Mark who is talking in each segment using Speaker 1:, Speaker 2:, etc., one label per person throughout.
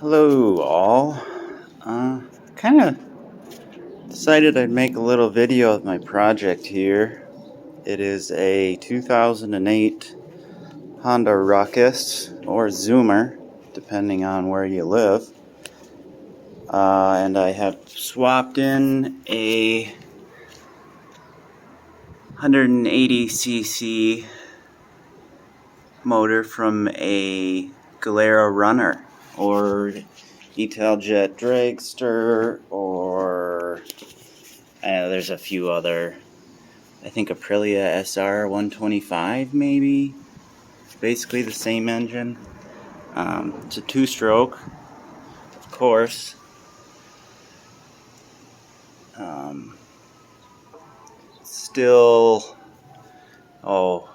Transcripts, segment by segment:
Speaker 1: Hello all. Kind of decided I'd make a little video of my project here. It is a 2008 Honda Ruckus or Zoomer, depending on where you live. And I have swapped in a 180cc motor from a Gilera runner or Italjet dragster, or there's a few other, I think Aprilia SR 125 maybe. Basically the same engine. It's a two-stroke, of course. Still, oh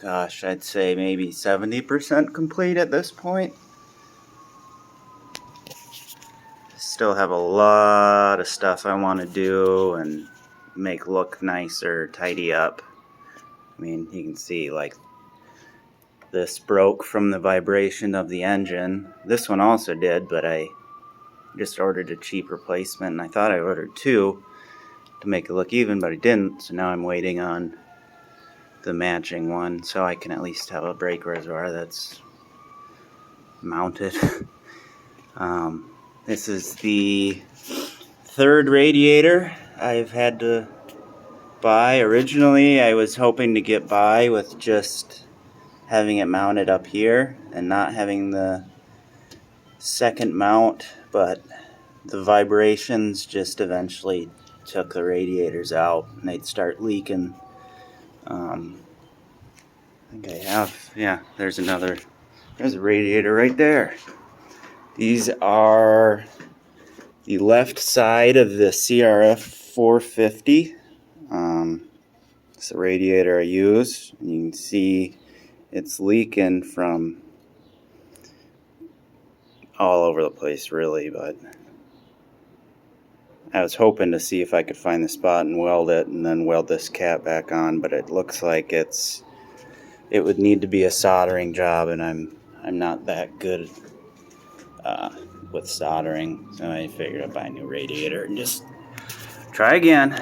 Speaker 1: gosh, I'd say maybe 70% complete at this point. Still have a lot of stuff I want to do and make look nicer, tidy up. I mean, you can see like this broke from the vibration of the engine. This one also did, but I just ordered a cheap replacement, and I thought I ordered two to make it look even, but I didn't, so now I'm waiting on the matching one so I can at least have a brake reservoir that's mounted. This is the third radiator I've had to buy. Originally, I was hoping to get by with just having it mounted up here and not having the second mount, but the vibrations just eventually took the radiators out and they'd start leaking. I think I have, yeah, there's a radiator right there. These are the left side of the CRF 450. It's the radiator I use. And you can see it's leaking from all over the place, really, but I was hoping to see if I could find the spot and weld it and then weld this cap back on, but it looks like it would need to be a soldering job, and I'm not that good with soldering, so I figured I'd buy a new radiator and just try again.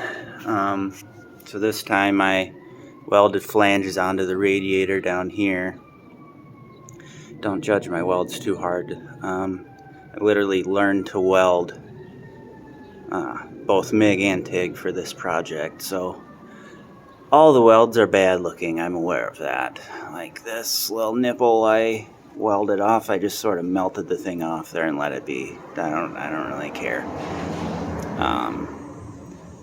Speaker 1: So this time I welded flanges onto the radiator down here. Don't judge my welds too hard. I literally learned to weld both MIG and TIG for this project, so all the welds are bad looking, I'm aware of that. Like this little nipple I welded off, I just sort of melted the thing off there and let it be. I don't really care.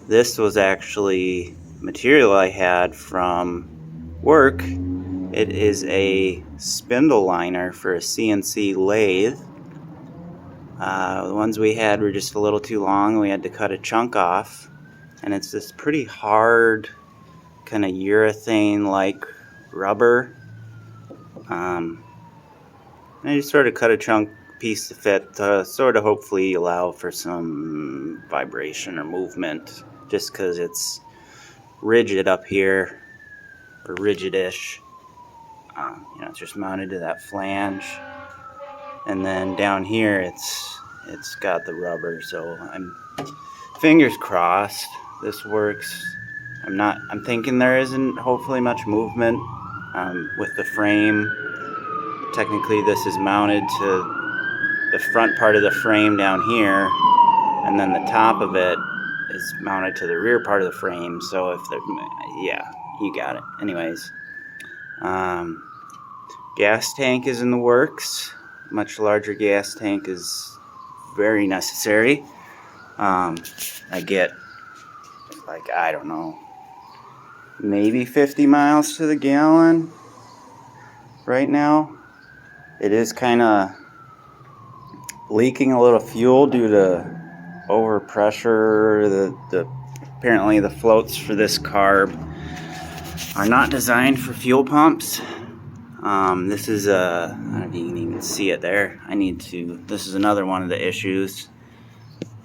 Speaker 1: This was actually material I had from work. It is a spindle liner for a CNC lathe. The ones we had were just a little too long. We had to cut a chunk off, and it's this pretty hard kind of urethane-like rubber. I just sort of cut a chunk piece to fit to sort of hopefully allow for some vibration or movement, just because it's rigid up here, or rigid-ish. It's just mounted to that flange, and then down here it's got the rubber. So I'm fingers crossed this works. I'm thinking there isn't hopefully much movement with the frame. Technically this is mounted to the front part of the frame down here, and then the top of it is mounted to the rear part of the frame. So if yeah, you got it. Anyways, gas tank is in the works. Much larger gas tank is very necessary. I get, like, I don't know, maybe 50 miles to the gallon right now. It is kind of leaking a little fuel due to overpressure. Apparently the floats for this carb are not designed for fuel pumps. This is I don't know if you can even see it there. This is another one of the issues.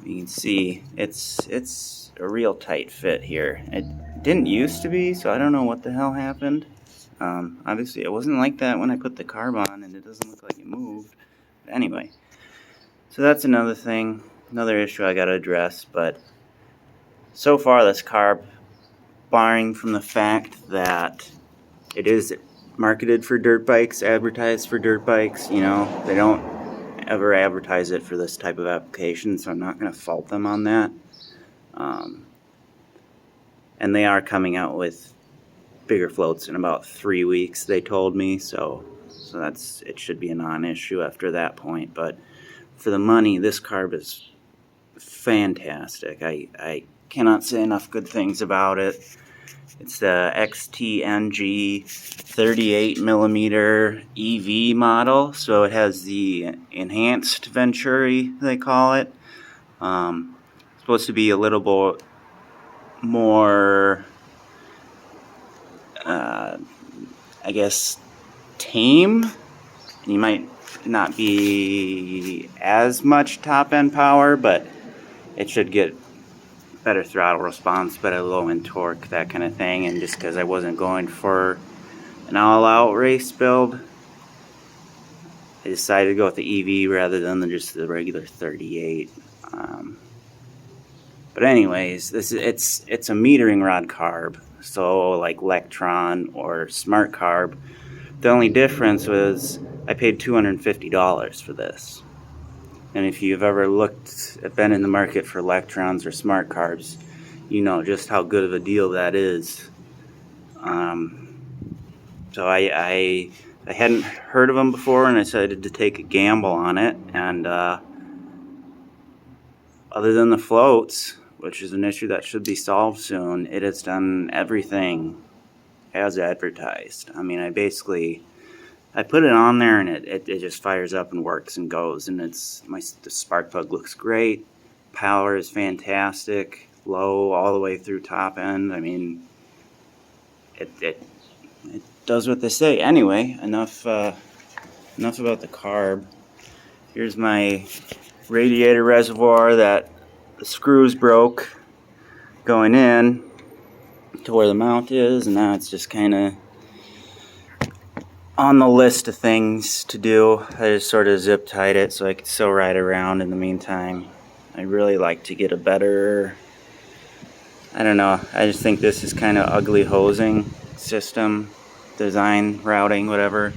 Speaker 1: You can see it's a real tight fit here. It didn't used to be, so I don't know what the hell happened. Obviously it wasn't like that when I put the carb on, and it doesn't look like it moved. But anyway, So that's another thing, another issue I got to address. But so far, this carb, barring from the fact that it is marketed for dirt bikes, advertised for dirt bikes, they don't ever advertise it for this type of application, so I'm not going to fault them on that. And they are coming out with bigger floats in about 3 weeks, they told me, so it should be a non-issue after that point. But for the money, this carb is fantastic. I cannot say enough good things about it. It's the XTNG 38 millimeter EV model, so it has the enhanced Venturi, they call it. Supposed to be a little bit more, I guess, tame. You might not be as much top-end power, but it should get better throttle response, better low-end torque, that kind of thing. And just because I wasn't going for an all-out race build, I decided to go with the EV rather than just the regular 38. But anyways, it's a metering rod carb, so like Lectron or Smart Carb. The only difference was I paid $250 for this. And if you've ever been in the market for Electrons or Smart Carbs, you know just how good of a deal that is. So I hadn't heard of them before, and I decided to take a gamble on it. And other than the floats, which is an issue that should be solved soon, it has done everything as advertised. I mean, I put it on there, and it just fires up and works and goes. And the spark plug looks great. Power is fantastic. Low all the way through top end. I mean, it does what they say. Anyway, enough about the carb. Here's my radiator reservoir that the screws broke going in to where the mount is, and now it's just kind of on the list of things to do. I just sort of zip tied it so I could still ride around in the meantime. I really like to get a better, I don't know, I just think this is kind of ugly hosing system, design, routing, whatever.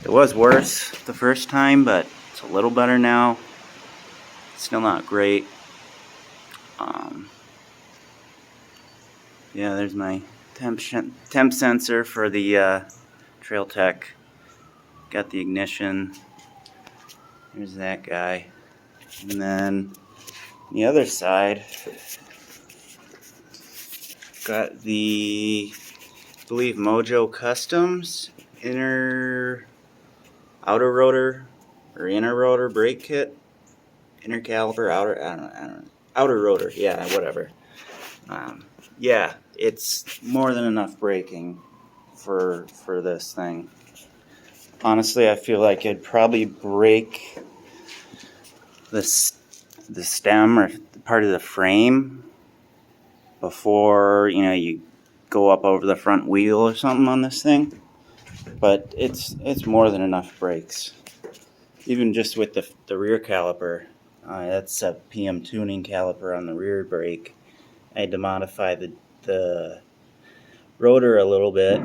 Speaker 1: It was worse the first time, but it's a little better now. Still not great. Yeah, there's my temp sensor for the Trail Tech. Got the ignition. Here's that guy. And then the other side, got the, I believe, Mojo Customs outer rotor brake kit. Inner caliper, outer rotor, yeah, whatever. Yeah, it's more than enough braking for this thing. Honestly, I feel like I'd probably break the stem or part of the frame before, you go up over the front wheel or something on this thing. But it's more than enough brakes. Even just with the rear caliper, that's a PM tuning caliper on the rear brake. I had to modify the rotor a little bit.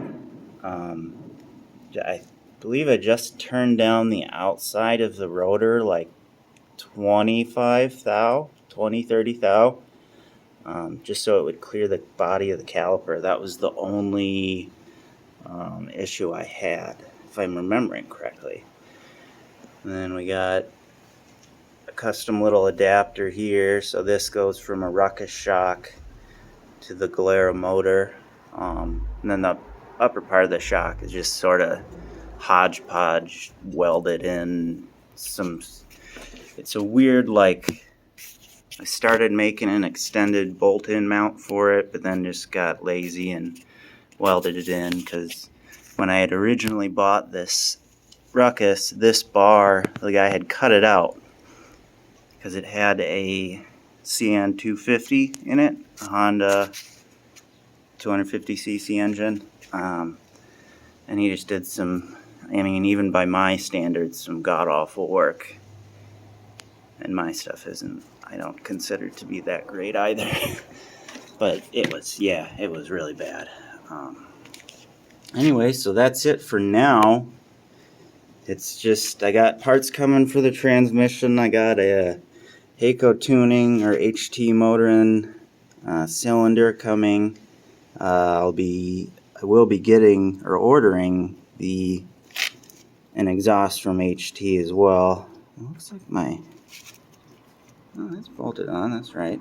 Speaker 1: I believe I just turned down the outside of the rotor like 25 thou, 30 thou, just so it would clear the body of the caliper. That was the only issue I had, if I'm remembering correctly. And then we got a custom little adapter here, so this goes from a ruckus shock to the gilera motor, and then the upper part of the shock is just sort of hodgepodge welded in. It's a weird, like, I started making an extended bolt-in mount for it, but then just got lazy and welded it in, because when I had originally bought this ruckus, this bar, the guy had cut it out because it had a CN 250 in it, a Honda 250cc engine, and he just did some, I mean, even by my standards, some god-awful work. And my stuff isn't, I don't consider it to be that great either. But it was, yeah, it was really bad. Anyway, so that's it for now. It's just, I got parts coming for the transmission. I got a Heiko tuning or HT motoring cylinder coming. I will be getting or ordering an exhaust from HT as well. It looks like oh, that's bolted on, that's right.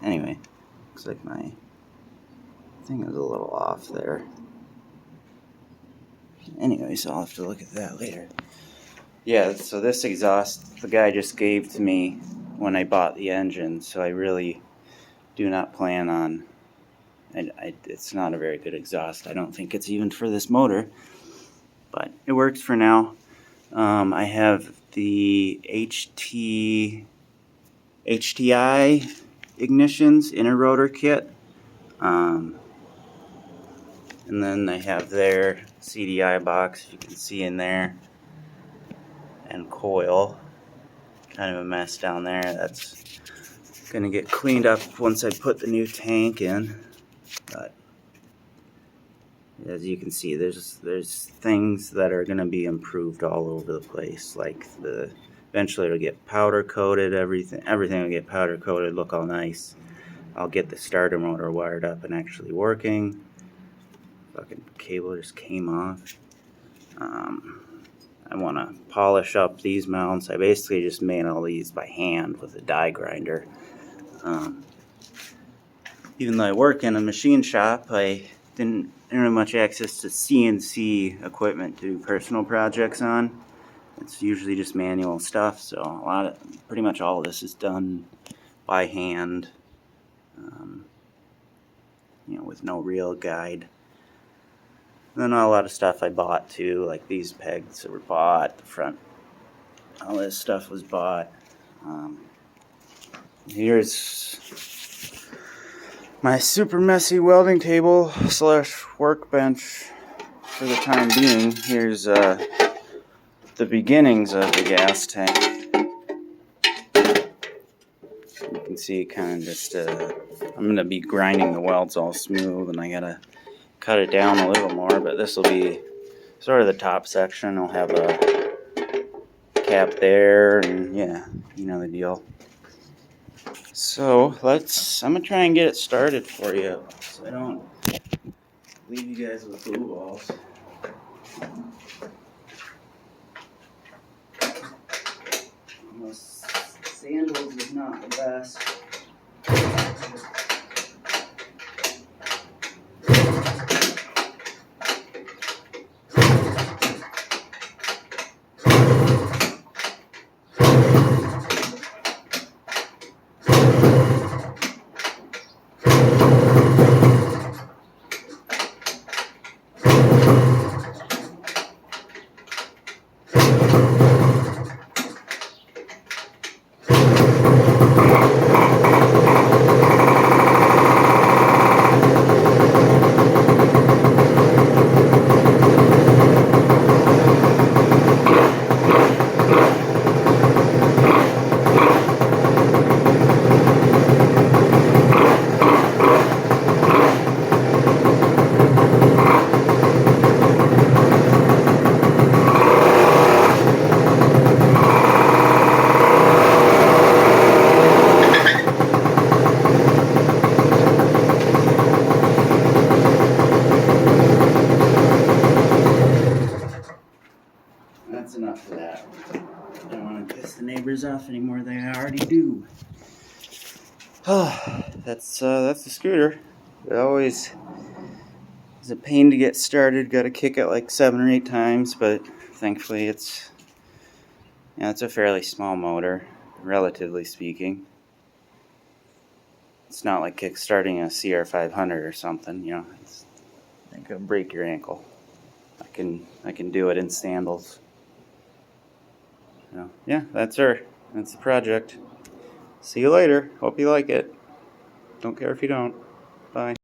Speaker 1: Anyway, looks like my thing is a little off there. Anyway, so I'll have to look at that later. Yeah, so this exhaust the guy just gave to me when I bought the engine, so I really do not plan on, it's not a very good exhaust. I don't think it's even for this motor, but it works for now. I have the HTI ignitions inner rotor kit, and then I have their CDI box, you can see in there, and coil. Kind of a mess down there. That's gonna get cleaned up once I put the new tank in. But as you can see, there's things that are gonna be improved all over the place. Like eventually it'll get powder coated. Everything will get powder coated. Look all nice. I'll get the starter motor wired up and actually working. Fucking cable just came off. I want to polish up these mounts. I basically just made all these by hand with a die grinder. Even though I work in a machine shop, I didn't have much access to CNC equipment to do personal projects on. It's usually just manual stuff, so pretty much all of this is done by hand, with no real guide. Then a lot of stuff I bought too, like these pegs that were bought, the front, all this stuff was bought. Here's my super messy welding table / workbench for the time being. Here's the beginnings of the gas tank. You can see kind of just, I'm going to be grinding the welds all smooth, and I got to cut it down a little more, but this will be sort of the top section. I'll have a cap there, and yeah, you know the deal. So I'm gonna try and get it started for you, so I don't leave you guys with blue balls. Almost sandals is not the best. That's enough for that. I don't want to piss the neighbors off anymore. They already do. That's the scooter. It always is a pain to get started. Got to kick it like 7 or 8 times, but thankfully it's a fairly small motor, relatively speaking. It's not like kick-starting a CR500 or something. It's ain't gonna break your ankle. I can do it in sandals. So, yeah, that's her. That's the project. See you later. Hope you like it. Don't care if you don't. Bye.